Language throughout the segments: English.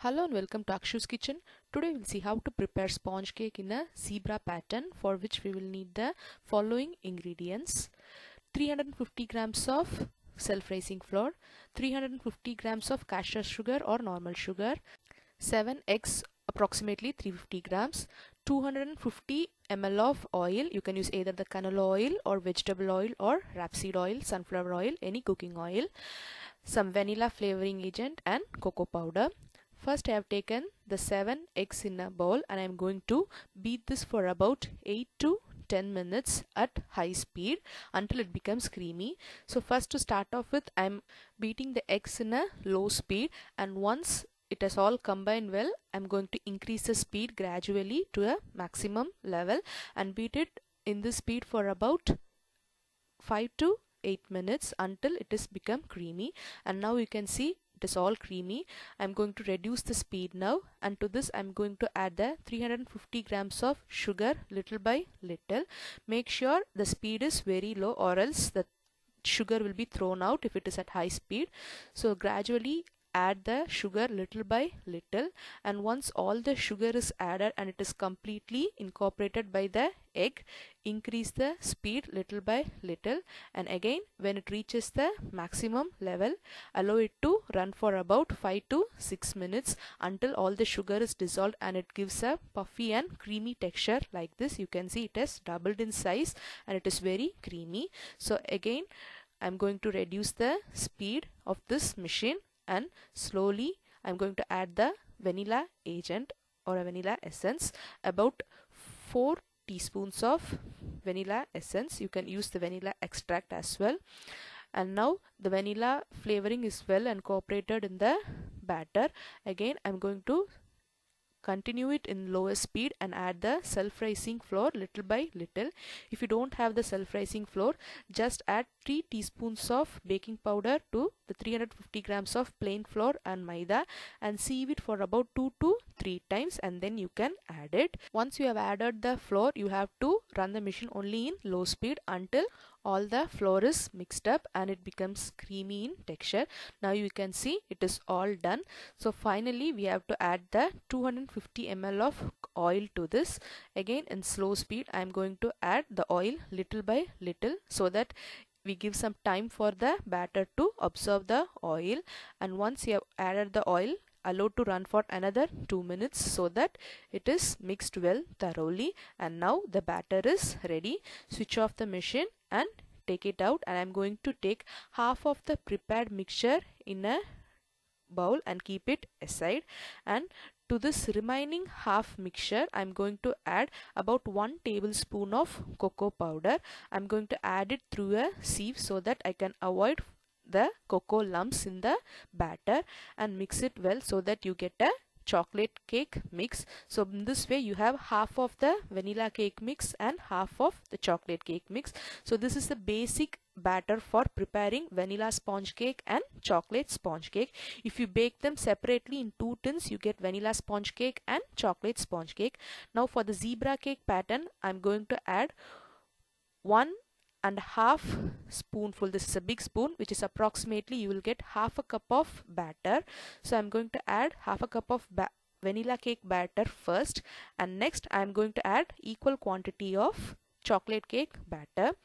Hello and welcome to Akshu's Kitchen. Today we'll see how to prepare sponge cake in a zebra pattern, for which we will need the following ingredients: 350 grams of self-raising flour, 350 grams of castor sugar or normal sugar, 7 eggs approximately 350 grams, 250 ml of oil. You can use either the canola oil or vegetable oil or rapeseed oil, sunflower oil, any cooking oil, some vanilla flavoring agent and cocoa powder. First, I have taken the 7 eggs in a bowl and I am going to beat this for about 8 to 10 minutes at high speed until it becomes creamy. So first, to start off with, I am beating the eggs in a low speed, and once it has all combined well, I am going to increase the speed gradually to a maximum level and beat it in this speed for about 5 to 8 minutes until it is become creamy. And now you can see it is all creamy. I'm going to reduce the speed now, and to this I'm going to add the 350 grams of sugar little by little. Make sure the speed is very low, or else the sugar will be thrown out if it is at high speed. So gradually add the sugar little by little, and once all the sugar is added and it is completely incorporated by the egg, increase the speed little by little, and again when it reaches the maximum level, allow it to run for about 5 to 6 minutes until all the sugar is dissolved and it gives a puffy and creamy texture like this. You can see it has doubled in size and it is very creamy. So again I'm going to reduce the speed of this machine, and slowly I'm going to add the vanilla agent or a vanilla essence, about 4 teaspoons of vanilla essence. You can use the vanilla extract as well. And now the vanilla flavoring is well incorporated in the batter. Again I'm going to continue it in lower speed and add the self-rising flour little by little. If you don't have the self-rising flour, just add 3 teaspoons of baking powder to the 350 grams of plain flour and maida and sieve it for about 2 to 3 times, and then you can add it. Once you have added the flour, you have to run the machine only in low speed until all the flour is mixed up and it becomes creamy in texture. Now you can see it is all done. So finally we have to add the 250 ml of oil to this. Again in slow speed I am going to add the oil little by little, so that we give some time for the batter to absorb the oil. And once you have added the oil, allow to run for another 2 minutes so that it is mixed well thoroughly. And now the batter is ready. Switch off the machine and take it out, and I'm going to take half of the prepared mixture in a bowl and keep it aside. And to this remaining half mixture I'm going to add about 1 tablespoon of cocoa powder. I'm going to add it through a sieve so that I can avoid the cocoa lumps in the batter, and mix it well so that you get a chocolate cake mix. So in this way you have half of the vanilla cake mix and half of the chocolate cake mix. So this is the basic batter for preparing vanilla sponge cake and chocolate sponge cake. If you bake them separately in 2 tins, you get vanilla sponge cake and chocolate sponge cake. Now for the zebra cake pattern, I'm going to add 1.5 spoonful, this is a big spoon, which is approximately, you will get half a cup of batter. So I'm going to add half a cup of vanilla cake batter first, and next I'm going to add equal quantity of chocolate cake batter.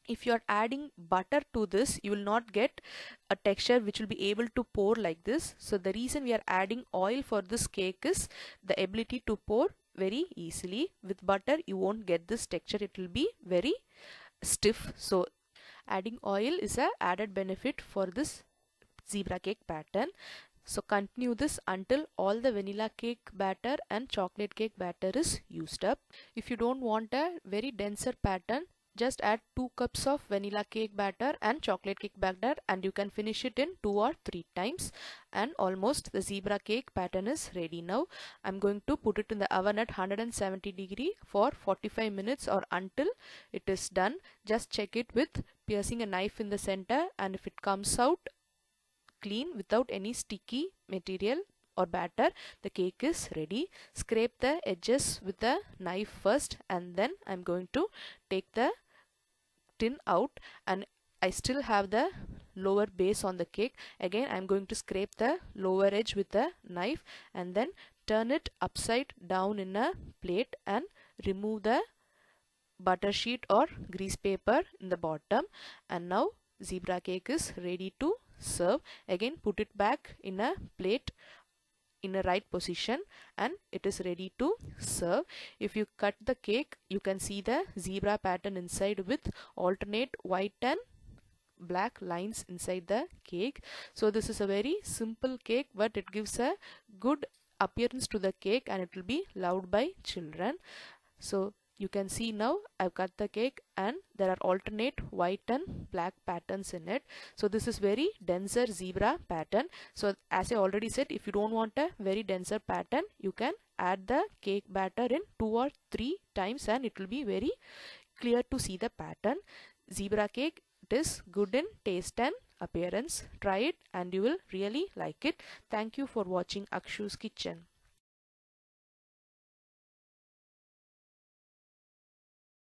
If you are adding butter to this, you will not get a texture which will be able to pour like this. So the reason we are adding oil for this cake is the ability to pour very easily. With butter you won't get this texture, it will be very stiff. So adding oil is a added benefit for this zebra cake pattern. So continue this until all the vanilla cake batter and chocolate cake batter is used up. If you don't want a very denser pattern, just add 2 cups of vanilla cake batter and chocolate cake batter, and you can finish it in 2 or 3 times, and almost the zebra cake pattern is ready. Now I'm going to put it in the oven at 170 degree for 45 minutes or until it is done. Just check it with piercing a knife in the center, and if it comes out clean without any sticky material or batter, the cake is ready. Scrape the edges with the knife first, and then I'm going to take the tin out, and I still have the lower base on the cake. Again, I'm going to scrape the lower edge with a knife and then turn it upside down in a plate and remove the butter sheet or grease paper in the bottom. And now zebra cake is ready to serve. Again, put it back in a plate in a right position and it is ready to serve. If you cut the cake, you can see the zebra pattern inside with alternate white and black lines inside the cake. So this is a very simple cake, but it gives a good appearance to the cake and it will be loved by children. So you can see now I've cut the cake and there are alternate white and black patterns in it. So this is very denser zebra pattern. So as I already said, if you don't want a very denser pattern, you can add the cake batter in 2 or 3 times and it will be very clear to see the pattern. Zebra cake, it is good in taste and appearance. Try it and you will really like it. Thank you for watching Akshu's Kitchen.